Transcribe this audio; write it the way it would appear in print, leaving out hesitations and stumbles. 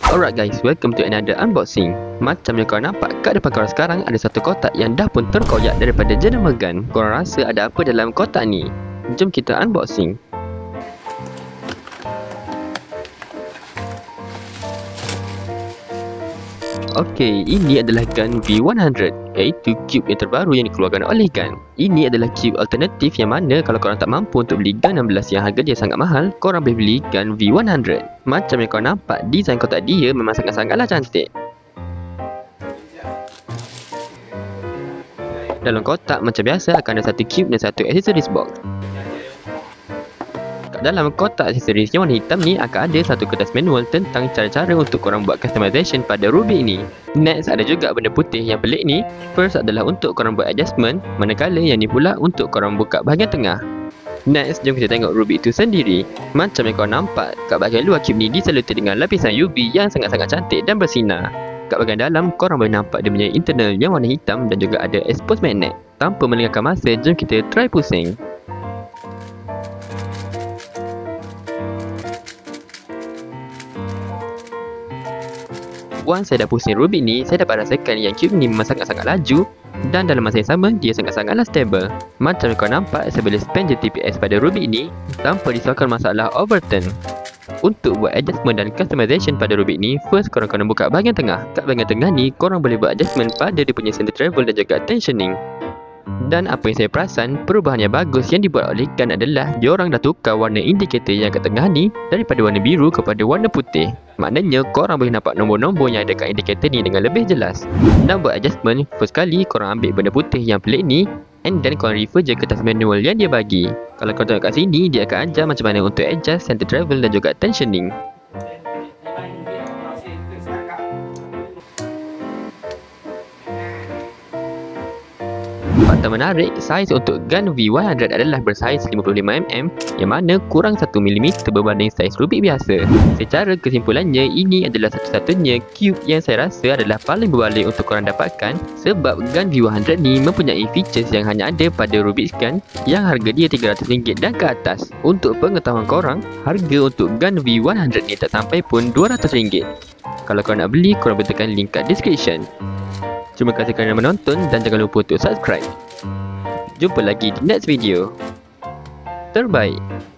Alright guys, welcome to another unboxing. Macam yang korang nampak kat depan korang sekarang, ada satu kotak yang dah pun terkoyak daripada General Gun. Korang rasa ada apa dalam kotak ni? Jom kita unboxing. Okey, ini adalah Gun V100, iaitu cube yang terbaru yang dikeluarkan oleh Gun. Ini adalah cube alternatif yang mana kalau korang tak mampu untuk beli Gun 16 yang harga dia sangat mahal, korang boleh beli Gun V100. Macam yang korang nampak, desain kotak dia memang sangat-sangatlah cantik. Dalam kotak macam biasa akan ada satu cube dan satu accessories box. Dalam kotak aksesoris yang warna hitam ni akan ada satu kertas manual tentang cara-cara untuk korang buat customization pada Rubik ni. Next ada juga benda putih yang pelik ni. First adalah untuk korang buat adjustment, manakala yang ni pula untuk korang buka bahagian tengah. Next, jom kita tengok Rubik itu sendiri. Macam yang korang nampak, kat bahagian luar cube ni diseluti dengan lapisan UV yang sangat-sangat cantik dan bersinar. Kat bahagian dalam, korang boleh nampak dia punya internal yang warna hitam dan juga ada expose magnet. Tanpa melengahkan masa, jom kita try pusing. Once saya dah pusing Rubik ni, saya dapat rasakan yang cube ni memang sangat-sangat laju dan dalam masa yang sama, dia sangat-sangatlah stable. Macam yang kau nampak, saya boleh spend je TPS pada Rubik ni tanpa disebabkan masalah overturn. Untuk buat adjustment dan customization pada Rubik ni, first korang kena buka bahagian tengah. Kat bahagian tengah ni, korang boleh buat adjustment pada dia punya center travel dan juga tensioning. Dan apa yang saya perasan, perubahan yang bagus yang dibuat oleh Gun adalah diorang dah tukar warna indikator yang kat tengah ni daripada warna biru kepada warna putih. Maknanya korang boleh nampak nombor-nombor yang ada kat indikator ni dengan lebih jelas. Dan buat adjustment, first kali korang ambil benda putih yang pelik ni and then korang refer je kertas manual yang dia bagi. Kalau korang tengok kat sini, dia akan ajar macam mana untuk adjust center travel dan juga tensioning. Fakta menarik, saiz untuk Gun V100 adalah bersaiz 55mm yang mana kurang 1mm berbanding saiz Rubik biasa. Secara kesimpulannya, ini adalah satu-satunya cube yang saya rasa adalah paling berbalik untuk korang dapatkan sebab Gun V100 ni mempunyai features yang hanya ada pada Rubik's Gun yang harga dia RM300 dan ke atas. Untuk pengetahuan korang, harga untuk Gun V100 ni tak sampai pun RM200. Kalau korang nak beli, korang boleh tekan link kat description. Terima kasih kerana menonton dan jangan lupa untuk subscribe. Jumpa lagi di next video. Terbaik.